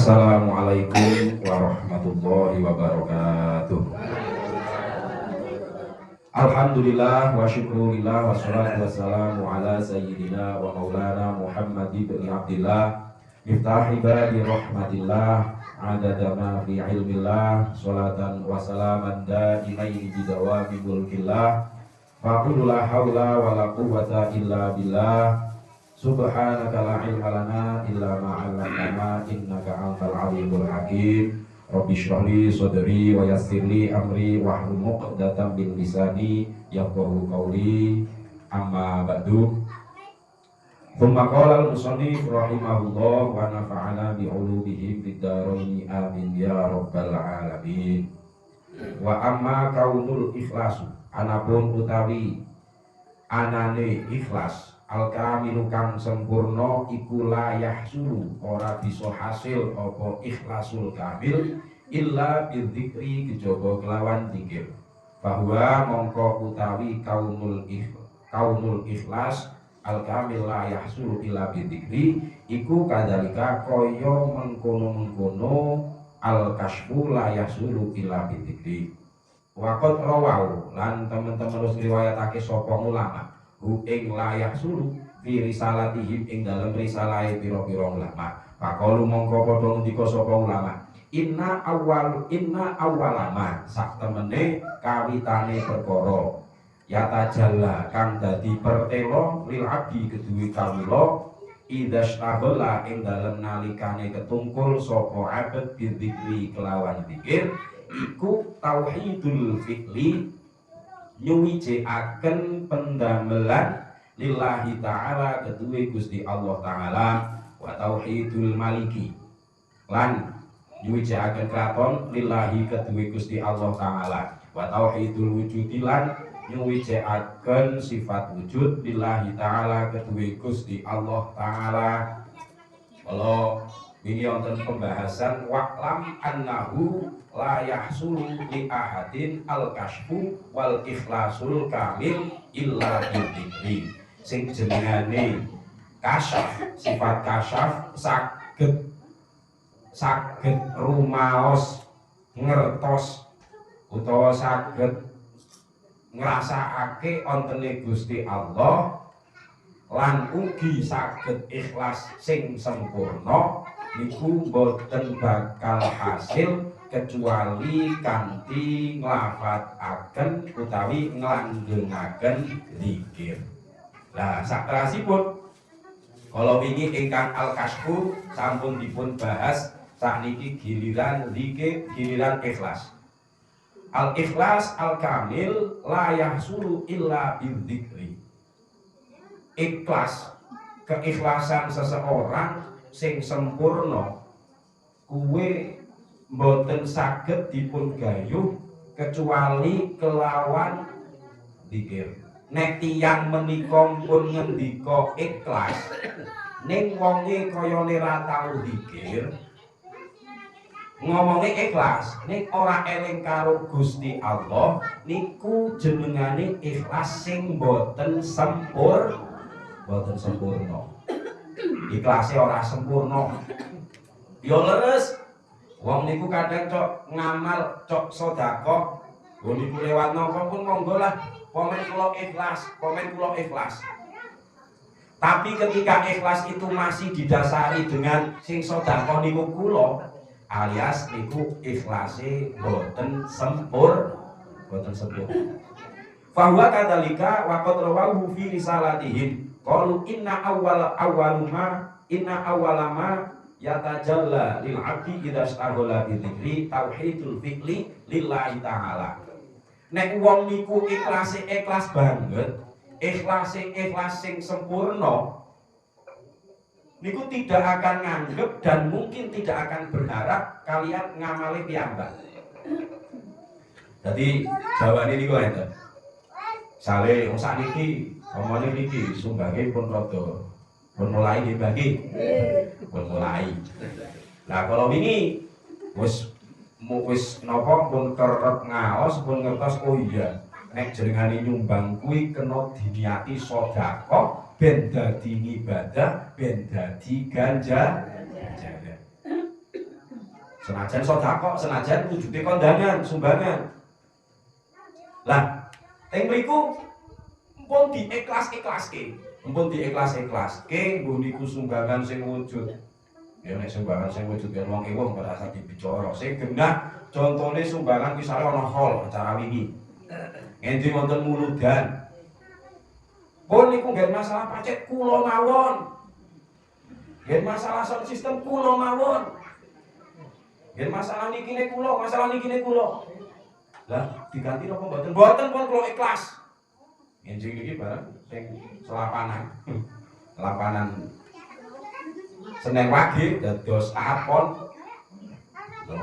Assalamualaikum warahmatullahi wabarakatuh. Alhamdulillah wa syukurillah wassalatu wassalamu ala sayyidina wa maulana Muhammad ibn Abdillah miftah ibadi rahmatillah adada ma fi ilmillah salatan wa salaman daimaini bidawami mulkillah faqulu la hawla wa la quwwata illa billah subhanaka la ilma lana illa ma 'allamtana innaka antal alimul hakim. Rabbi shrah li sadri wa yassir li amri wahlul 'uqdatam min lisani yafqahu qawli. Amma ba'du. Tsumma qala al-musannif rahimahullah wa nafa'ana bi 'ulumihim fid dharain amin ya rabbal alamin. Wa amma kaunul ikhlasu, anapun utawi anane ikhlas al-kamilu kang sempurna iku layah suru ora bisa hasil apa ikhlasul kamil illa bidzikri kejaba kelawan zikir. Bahwa mongko utawi kaunul ikhlas al-kamil layah suru illa bidzikri iku kadalika kaya mengkono-mengkono al-kasfu layah suru illa bidzikri. Waqat rawau lan teman-teman harus riwayatake sapa ulama hu ing layak suru fi risalatihim ing dalam risalahe pira-pira ulama. Faqalu mongko padha ngendika sapa ulama, inna awwalama sak temene kawitane perkara yatajalla kang dadi pertelo lil abdi keduwe kawula idastaghala ing dalem nalikane ketungkul sapa abad bidzikri kelawan zikir iku tauhidul fi'li nyuwijekaken pendamelan lillahi ta'ala keduwe Gusti Allah Ta'ala wa tauhidul maliki lan nyuwijekaken kraton lillahi keduwe Gusti Allah Ta'ala wa tauhidul wujudi lan nyuwijekaken sifat wujud lillahi ta'ala keduwe Gusti Allah Ta'ala. Kalau ini wonten pembahasan wa'lam annahu la yahsulu li ahadin al-kashfu wal ikhlasul kamil illa bidzikri. Sing jenengane kasyaf, sifat kasyaf saged rumaos ngertos utawa saged ngrasakake ontene Gusti Allah lan ugi saged ikhlas sing sempurna niku boten bakal hasil kecuali kanthi nglafadzaken utawi nglanggengaken zikir. Lah saterasipun kala wingi ingkang al-kasfu sampun dipun bahas, sakniki giliran zikir, giliran ikhlas. Al-ikhlas al-kamil la yahsulu illa bidzikri. Ikhlas, keikhlasan seseorang sing sempurna kuwe mboten saged dipun gayuh kecuali kelawan zikir. Nek tiyang menika pun ngendika ikhlas ning wonge kayane ra tau zikir, ngomongnya ikhlas ning ora eling karo Gusti Allah niku jenengane ikhlas sing mboten sempurna. Ikhlase ora sempurna. Ya leres. Wong niku kadang cok ngamal, cok sedekah, wong niku lewat napa pun monggo lah, komen kula ikhlas. Tapi ketika ikhlas itu masih didasari dengan sing sedekah niku kula, alias niku ikhlase boten sempurna. Fahuwa kadzalika wa qad rawahu fi risalatihim qalu inna awwalama yatajalla lil abdi idza istaghala bi dzikri tauhidul fi'li lillahi ta'ala. Nek wong niku ikhlase ikhlas banget, ikhlas sing sempurna niku tidak akan nganggep dan mungkin tidak akan berharap kalian ngamali piyambak. Jadi jawaban niku enten. Sale wong sakniki omone niki sumbange pun rada pun mulai dibagi. Pun mulai. Nah kalau wingi wis napa pun kerep ngaos pun ngertos oh iya nek jenengane nyumbang kuwi kena diniati sedekah ben dadi ibadah ben dadi ganjaran. Senajan sedekah, senajan wujude kondangan, sumbangan. Lah, teng mriku pun diikhlas-ikhlaske. Mumpun diikhlas-ikhlaske, nggo niku sumbangan sing wujud. Ya nek sumbangan sing wujud ya wong ewong ora usah dibicara. Sing genah contone sumbangan misale ana hall acara wingi. Endi wonten muludan. Pun niku nggih masalah pacet kula mawon. Nggih masalah sound system kula mawon. Nggih masalah nikine kula, Lah diganti napa mboten? Mboten pun kula ikhlas. Enjing iki barang sing selapanan. Lapanan Senin Wage dados Ahad pon.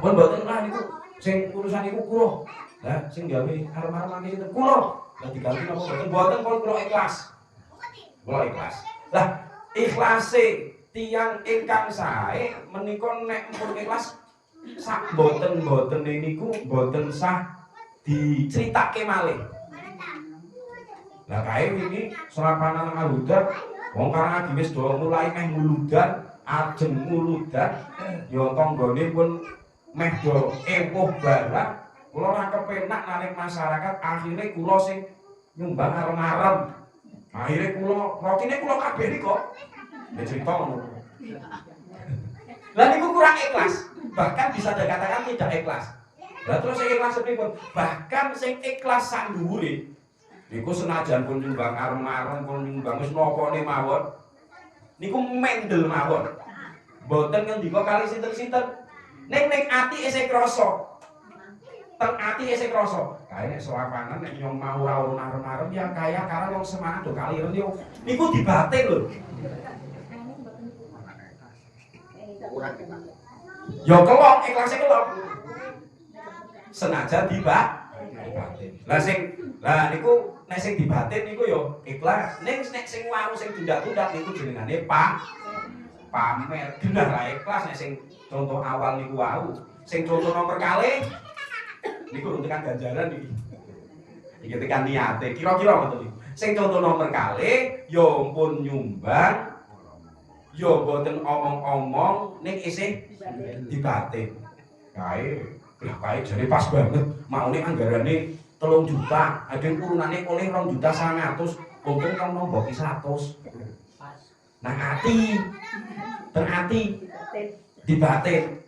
Pun mboten lah niku sing urusan niku kula. Lah sing gawe arep-arep sinten kula. Lah diganti napa mboten? Mboten pun kula ikhlas. Kula ikhlas. Lah ikhlase tiyang ingkang sae menika nek pun ikhlas sak boten-boten niku boten sah diceritake malih. Lah kae wingi serapanan Al-Huda wong karang wis do mulai meh muludan, ajeng muludan ya tanggane pun meh do ewoh barang. Kula ora kepenak narik masyarakat, akhire kula sing nyumbang arem-arem. Akhire kula rotine kula kabeh kok. Ya cerita ngono. Lah niku kurang ikhlas, bahkan bisa dikatakan tidak ikhlas. Lah terus sing ikhlas pripun? Bahkan sing ikhlas sak dhuwure niku senajan pun nyumbang arem-arem pun nyumbang wis nopone mawon. Niku mendel mawon. Mboten ngendika kali sinten-sinten. Ning ati isih krasa. Teng ati isih krasa. Kae nek selapanan nek nyong mau ora ono arem-arem ya kaya karo wong semangat do kaliren yo. Niku dibatin lho. Yo kelok ikhlase kelok. Senajan dibatin. Lah niku nek sing dibatin niku yo ikhlas. Ning nek sing waru sing tundak-tundak niku jenengane pamer. Genah ra ikhlas nek sing contoh awal niku wau. Sing contoh nomor kalih niku tekan ganjaran iki. Iki tekan niate. Kira-kira ngoten niku. Sing contoh nomor kalih yo pun nyumbang yo boten omong-omong ning isih dibatin. Kae jare pas banget. Maune anggarane 3 juta, ada urunane oleh 2 juta 100, untung kan nomboki 100. Nah ati, terati, dibatin.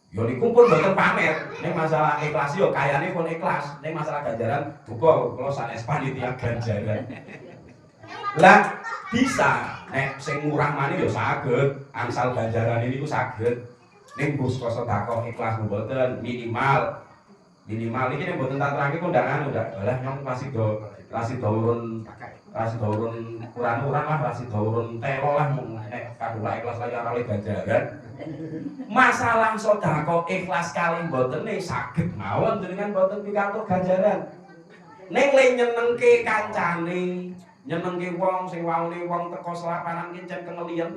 Yo niku pun boten pamer. Ning masalah ikhlas yo kayane pun ikhlas. Ning masalah ganjaran buka kula sanes panitia ganjaran. Lah bisa nek sing murah maneh yo saged, angsal ganjaran niku saged. Ning bos sedekah ikhlas mboten minimal iki nek mboten tak terangke kondangan udah lah nyong masih do urun ukuran-ukuran lah masih do urun telo lah nek kadula ikhlas kaya ora ganjaran. Masalah sedekah ikhlas kali mboten saged mawon jenengan mboten pikantuk ganjaran. Ning le nyenengke kancane, nyenengke wong sing waune wong teko selapanan kincen kengelian.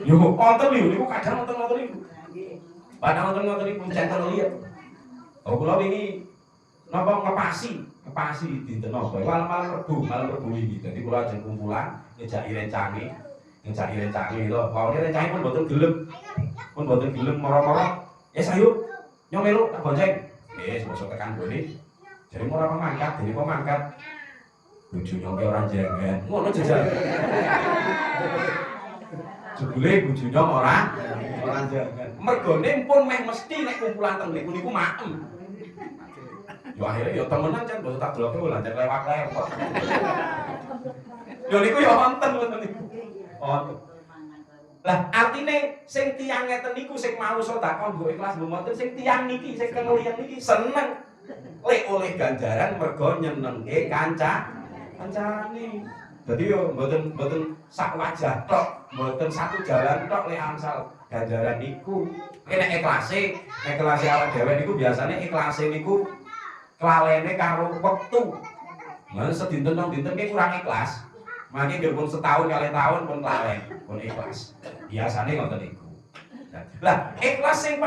Yo wonten niku kadang wonten niku. Padahal wonten niku kincen kengelian. Oh kula wingi napa ngepasi dinten napa malam Rebo iki. Dadi kula ajeng kumpulan ngejaki rencane lho. Wae rencane pun mboten gelem mara-mara. Ayo nyong melu tak bonceng. Wis bosok tekan gone. Jare ora pemangkat, dene pemangkat. Bojo nyong ki ora jangan. Ngono jajal. Jebule bojo nyong ora jangan. Mergone pun meh mesti nek kumpulan teng niku maem. Yo akhirnya yo temenan kan boso tak bloke lancar lewat. Yo niku yo wonten niku. Lah artine sing tiyang ngeten niku sing mau sedekah nggo ikhlas mboten sing tiyang niki sing kengelian niki seneng lek oleh ganjaran mergo nyenengke kancane. Dadi yo mboten sak wajah tok, mboten satu jalan tok lek angsal ganjaran niku. Nek ikhlase awak dhewe niku biasane ikhlase niku kelalene karo wektu. Lah sedinten nang dinten ki kurang ikhlas. Mangke nggih pun setahun kali tahun pun lalen, pun ikhlas. Biasane ngoten niku. Lah ikhlas sing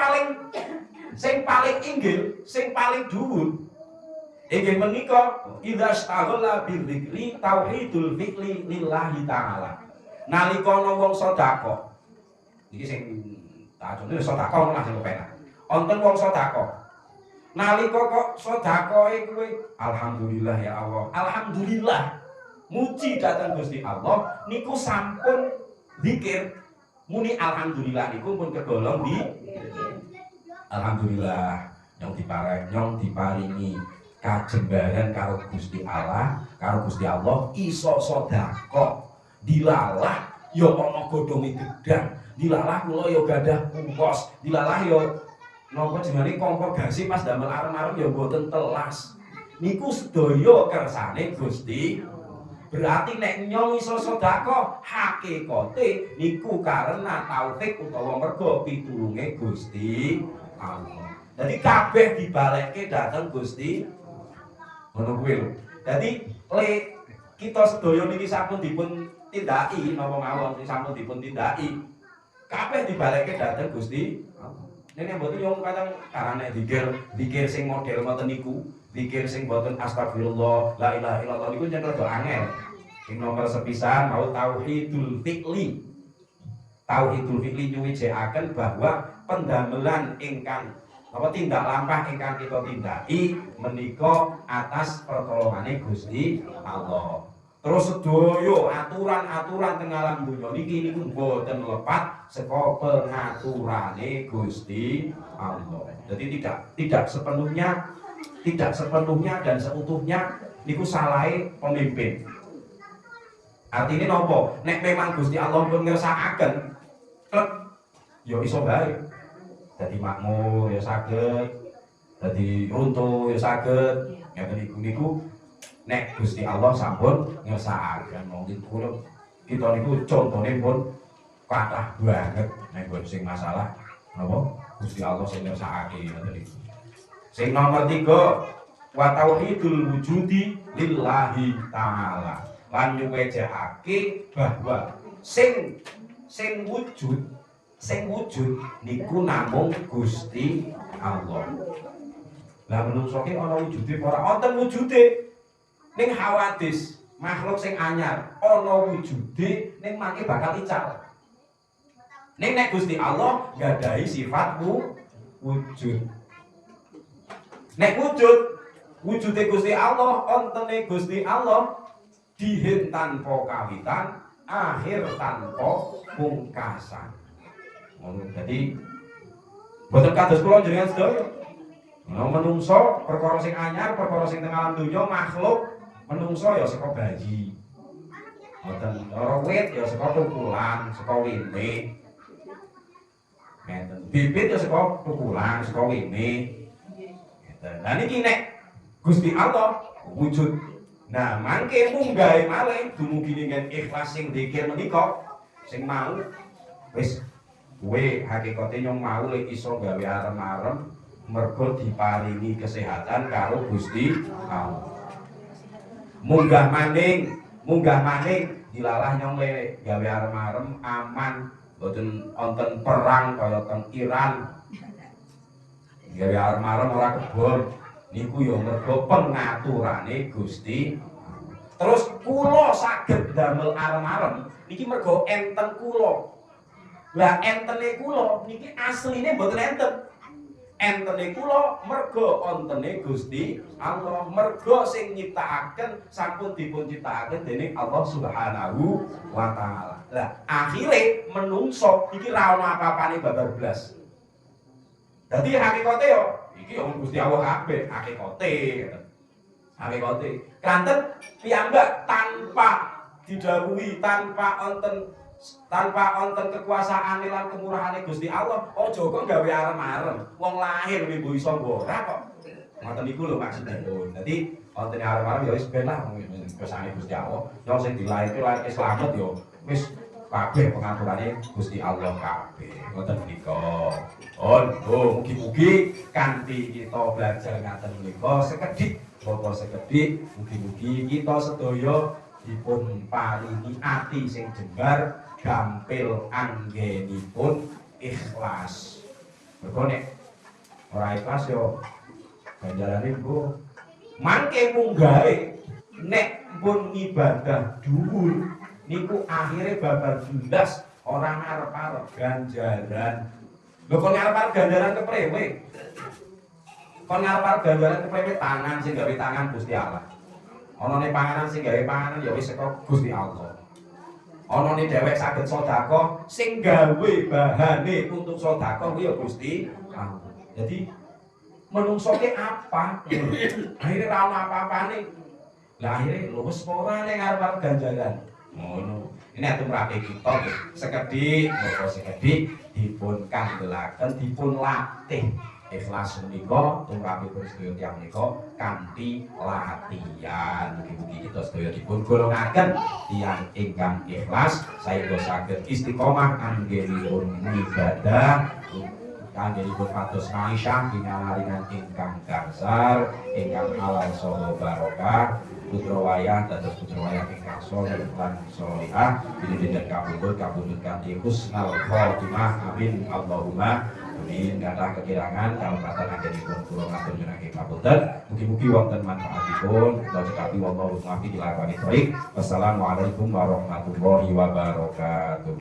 paling inggil, sing paling dhuwur inggih menika idza staghala bidzikri tauhidul fi'li lillahi ta'ala. Nalika ana wong sedekah. Iki sing Tak contoh sedekah lah sing kepenak. Wonten wong sedekah. Nalika kok sedekahe kuwi alhamdulillah ya Allah. Alhamdulillah. Muji dhateng Gusti Allah niku sampun zikir. Muni alhamdulillah niku pun kegolong di alhamdulillah nyong diparingi kajembaran karo Gusti Allah, iso sedekah. Dilalah ya ana godhonge gedang, dilalah kula ya gadah pungkos, dilalah ya napa jenenge kompor gasi pas damel arem-arem ya mboten telas. Niku sedaya kersane Gusti. Berarti nek nyong iso sedekah hakikate niku karena taufik utawa mergo pitulunge Gusti Allah. Jadi kabeh dibalekke dhateng Gusti. Ngono kuwi lho. Dadi kita sedaya niki sampun dipun tindaki napa mawon sampun dipun tindaki. Kabeh dibalekke dhateng Gusti Allah. Nek mboten yo kadang karane zikir sing model ngoten niku, zikir sing mboten astagfirullah, la ilaha illallah niku jan rada angel. Sing nomor sepisan mau tauhidul fi'li. Tauhidul fi'li nyuwijekaken bahwa pendamelan ingkang apa tindak lampah ingkang kita tindaki menika atas pertolongane Gusti Allah. Terus sedaya aturan-aturan teng alam donya niki niku mboten lepat saka pengaturane Gusti Allah. Jadi tidak sepenuhnya dan seutuhnya niku salahe pemimpin. Artinya nopo? Nek memang Gusti Allah pun ngersakaken klep ya iso bae. Dadi makmur ya saged, dadi runtuh ya saged. Ngeten niku nek Gusti Allah sampun ngersakaken mongkin kula kita niku contone pun kathah banget nek sing masalah napa Gusti Allah sing ngersakake ngoten niku. Sing nomor 3 wa tauhidul wujudi lillahi ta'ala. Lan nyuwejake bahwa sing wujud niku namung Gusti Allah. Lah menungso ki ana wujude ora wonten wujude ning hawadis makhluk sing anyar ana wujude ning mangke bakal ical. Ning nek Gusti Allah nggadhahi sifat wujud. Nek wujude Gusti Allah ontene Gusti Allah dihin tanpa kawitan, akhir tanpa pungkasan. Jadi boten kados kula jenengan sedaya. Menungso perkara sing anyar, perkara sing teng alam donya makhluk menungso ya saka bayi. Boten ora wit ya saka tukulan, saka wine. Ngeten. Bibit ya saka tukulan, saka wine. Ngeten. Lah niki nek Gusti Allah wujud. Nah, mangke munggahe malih dumugi dengan ikhlas sing dzikir menika sing mau wis kowe hakikate nyong mau lek iso gawe arem-arem mergo diparingi kesehatan karo Gusti Allah. Munggah maning dilalah nyong lek gawe arem-arem aman boten wonten perang kaya teng Iran. Gawe arem-arem ora kebon niku ya mergo pengaturane Gusti. Terus kula saged damel arem-arem niki mergo enten kula. Lah entene kula niki asline mboten enten. Entene kula mergo ontene Gusti Allah, mergo sing nyiptakaken sampun dipun ciptakaken dening Allah Subhanahu wa taala. Lah akhire menungso iki ra ono apa-apane babar blas. Dadi hakikate yo iki wong Gusti Allah kabeh hakikate. Hakikate. Kanten piyambak tanpa didhawuhi, tanpa wonten kekuasaan lan kemurahane Gusti Allah, aja kok gawe arem-arem. Wong lahir mimbu iso ora kok. Ngoten niku lho maksudipun. Dadi wonten arem-arem ya wis ben lah kersane Gusti Allah. Wong sing dilahirke slamet ya wis kabeh pengaturane Gusti Allah kabeh. Ngoten menika. Mugi-mugi kanthi kita belajar ngaten menika sekedhik mugi-mugi kita sedaya dipun paringi ati sing jembar, gampil anggenipun ikhlas. Mergo nek ora ikhlas yo ganjarane mbuh mangke munggahe nek pun ibadah dhuwur niku akhire babar blas ora ngarep-arep ganjaran. Lho kon ngarep ganjaran keprewe. Kon ngarep ganjaran keprewe tangan sing gawe tangan Gusti Allah. Ana ne panganan sing gawe panganan ya wis saka Gusti Allah. Ana ne dhewek saged sedekah sing gawe bahane untuk sedekah kuwi ya Gusti Allah. Jadi menungso ke apa? Akhirnya ra ono apa-apane. Lah akhirnya lho wis ora ning ngarep ganjaran. Ngono. Ini atur rapi kita sekedhik napa sekedhik dipun kandhelaken dipun latih ikhlas menika tumrapi sedaya tiyang menika kanthi latihan mugi-mugi kita sedaya dipun golongaken tiyang ingkang ikhlas saéngga saged istiqomah anggenipun ibadah anggenipun pados Aisyah pinaringan ingkang gangsal ingkang halal saha barokah putra wayah dados putra wayah ingkang saleh lan salihah dinten kabudut kanthi husnul khotimah amin Allahumma amin. Kathah kekirangan kalebatan anggenipun kula matur nyuwun kapunten mugi-mugi wonten manfaatipun kula cekapi wallahu muwaffiq ila aqwamit thoriq. Wassalamualaikum warahmatullahi wabarakatuh.